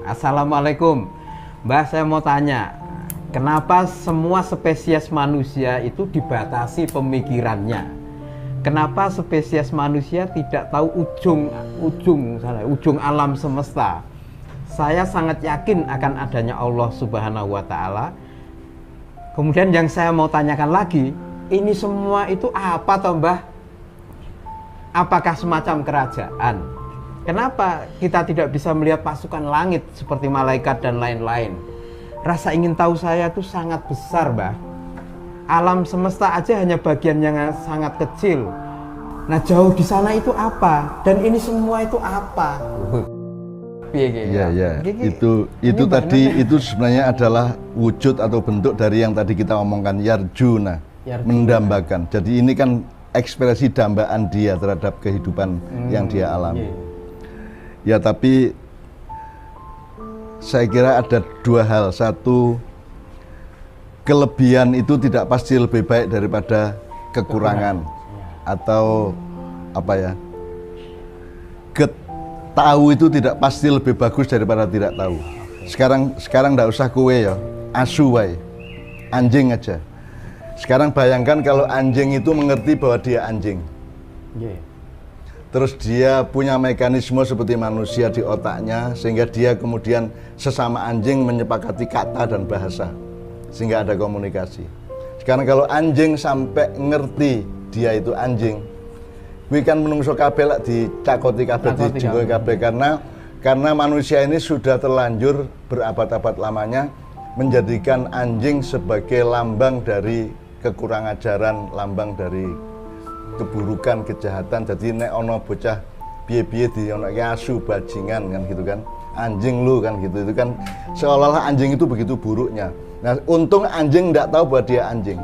Assalamualaikum, Mbah, saya mau tanya, kenapa semua spesies manusia itu dibatasi pemikirannya? Kenapa spesies manusia tidak tahu ujung alam semesta? Saya sangat yakin akan adanya Allah Subhanahu wa Ta'ala. Kemudian yang saya mau tanyakan lagi, ini semua itu apa toh, Mbah? Apakah semacam kerajaan? Kenapa kita tidak bisa melihat pasukan langit seperti malaikat dan lain-lain? Rasa ingin tahu saya itu sangat besar, Mbah. Alam semesta aja hanya bagian yang sangat kecil. Nah, jauh di sana itu apa? Dan ini semua itu apa? Iya. Itu tadi itu sebenarnya adalah wujud atau bentuk dari yang tadi kita omongkan, yarjuna, mendambakan. Jadi ini kan ekspresi dambaan dia terhadap kehidupan yang dia alami. Ya, tapi saya kira ada dua hal. Satu, kelebihan itu tidak pasti lebih baik daripada kekurangan. Atau apa ya, tahu itu tidak pasti lebih bagus daripada tidak tahu. Sekarang enggak usah kue ya, asu wae, anjing aja. Sekarang bayangkan kalau anjing itu mengerti bahwa dia anjing. Terus dia punya mekanisme seperti manusia di otaknya, sehingga dia kemudian sesama anjing menyepakati kata dan bahasa, sehingga ada komunikasi. Sekarang kalau anjing sampai ngerti dia itu anjing, kuwi kan menungso kabeh lak dicakoti kabeh, dijenggoki kabeh, karena manusia ini sudah terlanjur berabad-abad lamanya menjadikan anjing sebagai lambang dari kekurang ajaran, lambang dari keburukan, kejahatan. Jadi nek ono bocah piye-piye di ono asu bajingan kan gitu kan, anjing lu kan gitu, itu kan seolah-olah anjing itu begitu buruknya. Nah, untung anjing tidak tahu bahwa dia anjing.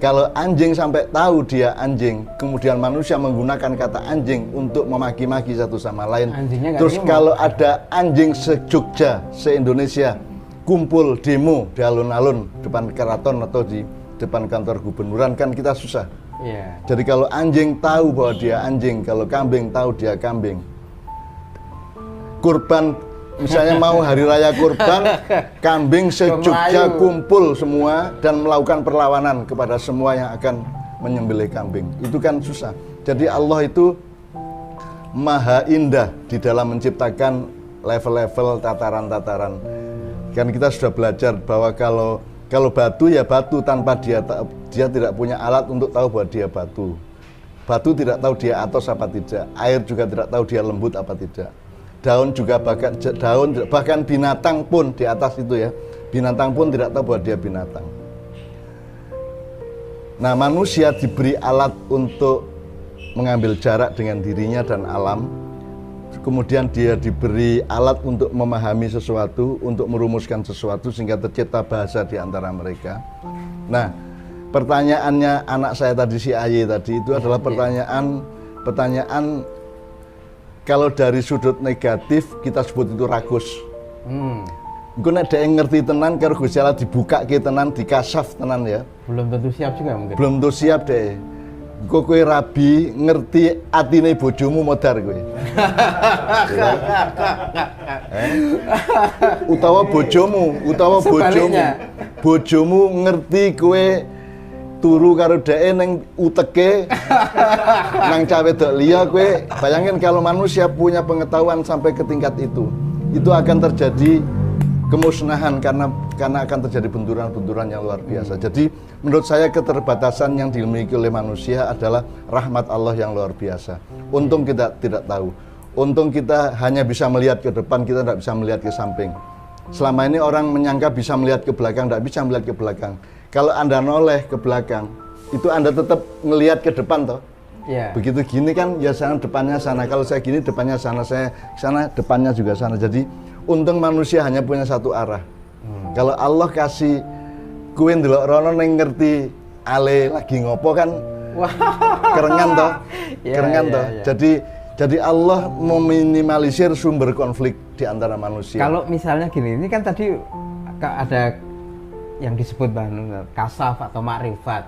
Kalau anjing sampai tahu dia anjing, kemudian manusia menggunakan kata anjing untuk memaki-maki satu sama lain, terus kalau ada anjing se-Jogja, se-Indonesia kumpul demo di alun-alun depan keraton atau di depan kantor gubernuran, kan kita susah. Jadi kalau anjing tahu bahwa dia anjing, kalau kambing tahu dia kambing. Kurban, misalnya mau hari raya kurban, kambing se-Jogja kumpul semua dan melakukan perlawanan kepada semua yang akan menyembelih kambing. Itu kan susah. Jadi Allah itu maha indah di dalam menciptakan level-level, tataran-tataran. Kan kita sudah belajar bahwa kalau batu ya batu, tanpa dia tidak punya alat untuk tahu bahwa dia batu. Batu tidak tahu dia atos apa tidak. Air juga tidak tahu dia lembut apa tidak. Daun juga bahkan binatang pun di atas itu ya. Binatang pun tidak tahu bahwa dia binatang. Nah, manusia diberi alat untuk mengambil jarak dengan dirinya dan alam. Kemudian dia diberi alat untuk memahami sesuatu, untuk merumuskan sesuatu sehingga tercipta bahasa di antara mereka. Nah, pertanyaannya anak saya tadi, si Aye tadi, itu adalah pertanyaan kalau dari sudut negatif kita sebut itu ragus. Engko nek dhek ngerti tenan karo Gusti Allah dibuka ke tenan, dikasaf tenan ya. Belum tentu siap juga mungkin. Belum tentu siap deh. Engko kowe rabi ngerti atine bojomu modar kowe. Utawa bojomu ngerti kowe turu karo dhek ning uteke nang cawe wedok liya, kowe bayangin kalau manusia punya pengetahuan sampai ke tingkat itu akan terjadi kemusnahan karena akan terjadi benturan-benturan yang luar biasa. Jadi menurut saya keterbatasan yang dimiliki oleh manusia adalah rahmat Allah yang luar biasa. Untung kita tidak tahu. Untung kita hanya bisa melihat ke depan, kita tidak bisa melihat ke samping. Selama ini orang menyangka bisa melihat ke belakang, tidak bisa melihat ke belakang. Kalau Anda noleh ke belakang, itu Anda tetap melihat ke depan toh. Begitu gini kan, ya sana depannya sana. Kalau saya gini depannya sana, saya sana depannya juga sana. Jadi untung manusia hanya punya satu arah. Kalau Allah kasih kue ndelok rono neng ngerti ale lagi ngopo kan, kerengan toh, toh. Jadi Allah meminimalisir sumber konflik di antara manusia. Kalau misalnya gini, ini kan tadi ada yang disebut kasaf atau makrifat.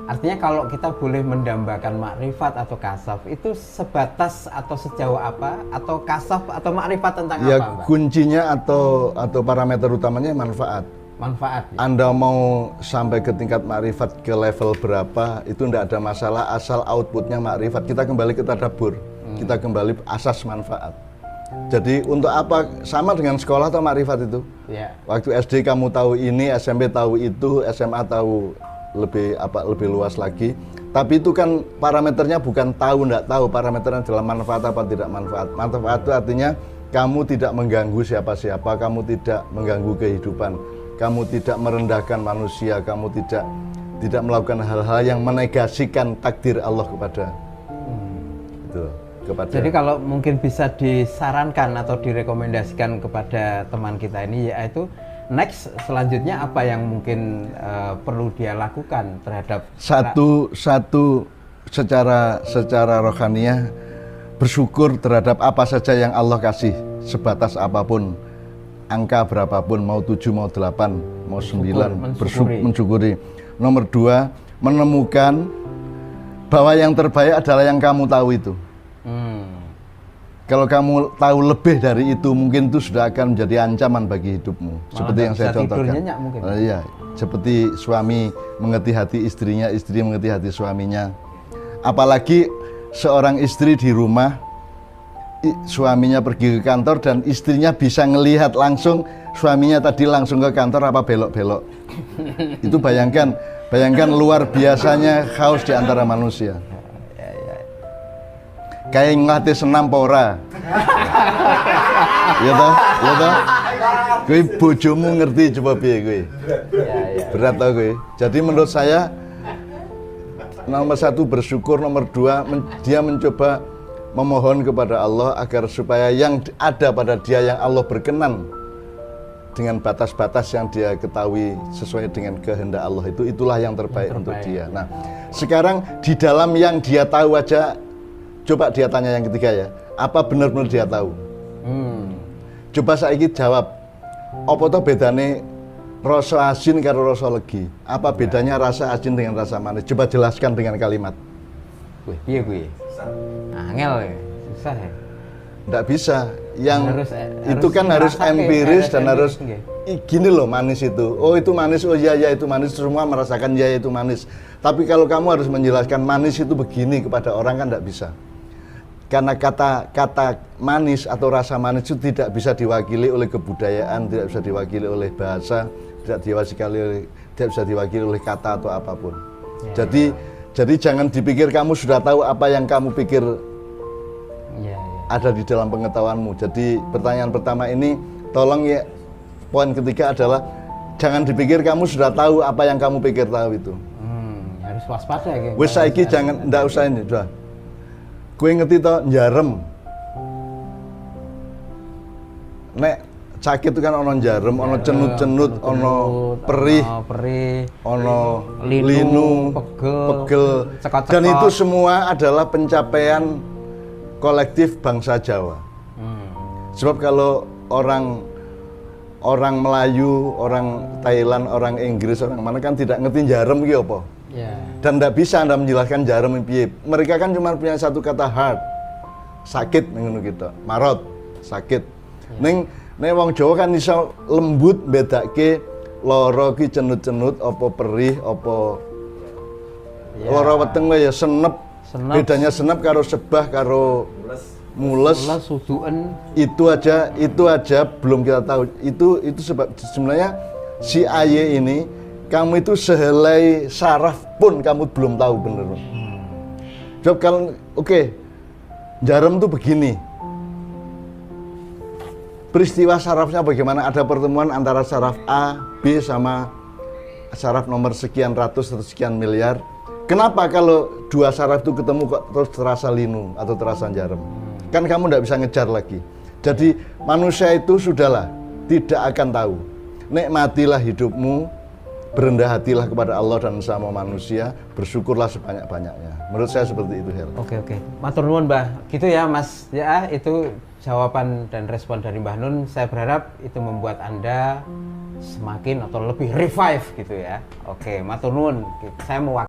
Artinya kalau kita boleh mendambakan makrifat atau kasaf itu sebatas atau sejauh apa, atau kasaf atau makrifat tentang Ya, apa, Mbah? kuncinya atau parameter utamanya manfaat. Manfaat. Ya? Anda mau sampai ke tingkat makrifat ke level berapa itu tidak ada masalah asal outputnya makrifat. Kita kembali ke tadabbur, kita kembali asas manfaat. Jadi untuk apa, sama dengan sekolah atau makrifat itu? Ya. Waktu SD kamu tahu ini, SMP tahu itu, SMA tahu lebih luas lagi. Tapi itu kan parameternya bukan tahu tidak tahu, parameternya adalah manfaat apa tidak manfaat. Manfaat itu artinya kamu tidak mengganggu siapa-siapa, kamu tidak mengganggu kehidupan, kamu tidak merendahkan manusia, kamu tidak melakukan hal-hal yang menegasikan takdir Allah kepada kepada. Jadi kalau mungkin bisa disarankan atau direkomendasikan kepada teman kita ini, yaitu next selanjutnya apa yang mungkin perlu dia lakukan terhadap satu secara rohaniah, bersyukur terhadap apa saja yang Allah kasih, sebatas apapun, angka berapapun, mau 7, mau 8, mau 9, mensyukuri. Nomor 2, menemukan bahwa yang terbaik adalah yang kamu tahu itu. Kalau kamu tahu lebih dari itu, mungkin itu sudah akan menjadi ancaman bagi hidupmu. Malah seperti yang saya contohkan. Iya, seperti suami mengerti hati istrinya, istri mengerti hati suaminya. Apalagi seorang istri di rumah, suaminya pergi ke kantor dan istrinya bisa ngelihat langsung suaminya tadi langsung ke kantor apa belok-belok. Itu bayangkan luar biasanya chaos di antara manusia. Kayak ngelatih senam pora. Ya toh? Kowe bojomu ngerti coba piye kowe? Berat toh kowe. Jadi menurut saya nomor 1 bersyukur, nomor 2 dia mencoba memohon kepada Allah agar supaya yang ada pada dia yang Allah berkenan dengan batas-batas yang dia ketahui sesuai dengan kehendak Allah itulah yang terbaik untuk dia. Nah, sekarang di dalam yang dia tahu aja, coba dia tanya yang ketiga ya, apa benar-benar dia tahu? Coba saiki jawab, apa toh bedane rasa asin karo rasa legi? Apa bedanya rasa asin dengan rasa manis? Coba jelaskan dengan kalimat. Piye kuwi? Angel ya, susah ya. Nggak bisa. Yang itu kan harus empiris dan harus gini loh manis itu. Oh itu manis, oh iya itu manis, semua merasakan ya itu manis. Tapi kalau kamu harus menjelaskan manis itu begini kepada orang kan nggak bisa. Karena kata manis atau rasa manis itu tidak bisa diwakili oleh kebudayaan, tidak bisa diwakili oleh bahasa, tidak bisa diwakili oleh kata atau apapun. Jadi jangan dipikir kamu sudah tahu apa yang kamu pikir ada di dalam pengetahuanmu. Jadi pertanyaan pertama ini tolong ya, poin ketiga adalah jangan dipikir kamu sudah tahu apa yang kamu pikir tahu itu. Harus waspada ya. Wes saiki jangan, ndak usah ini, sudah. Kowe ngerti toh njarem. Nek sakit itu kan ono njarem, ono cenut-cenut, ono perih, ono linu, pegel. Dan itu semua adalah pencapaian kolektif bangsa Jawa. Sebab kalau orang Melayu, orang Thailand, orang Inggris, orang mana kan tidak ngerti jarem ki apa. Dan tidak bisa Anda menjelaskan jarem piye. Mereka kan cuma punya satu kata hard, sakit ngono gitu, marot, sakit. Ning wong Jawa kan iso lembut bedake lara ki cenut-cenut apa perih apa lara weteng ya senep. Bedanya senep karo sebah karo mules suduken. Itu aja belum kita tahu. Itu sebab sebenarnya si AY ini kamu itu sehelai saraf pun kamu belum tahu bener. Coba kalau jarem tuh begini. Peristiwa sarafnya bagaimana? Ada pertemuan antara saraf A, B sama saraf nomor sekian ratus atau sekian miliar. Kenapa kalau dua saraf itu ketemu kok terus terasa linu atau terasa jarem? Kan kamu tidak bisa ngejar lagi. Jadi manusia itu sudahlah tidak akan tahu. Nikmatilah hidupmu, berendah hatilah kepada Allah dan sama manusia, bersyukurlah sebanyak-banyaknya. Menurut saya seperti itu, Hel. Oke. Matur nuwun, Mbah. Gitu ya, Mas. Ya, itu jawaban dan respon dari Mbah Nun. Saya berharap itu membuat Anda semakin atau lebih revive gitu ya. Oke, matur nuwun. Saya mau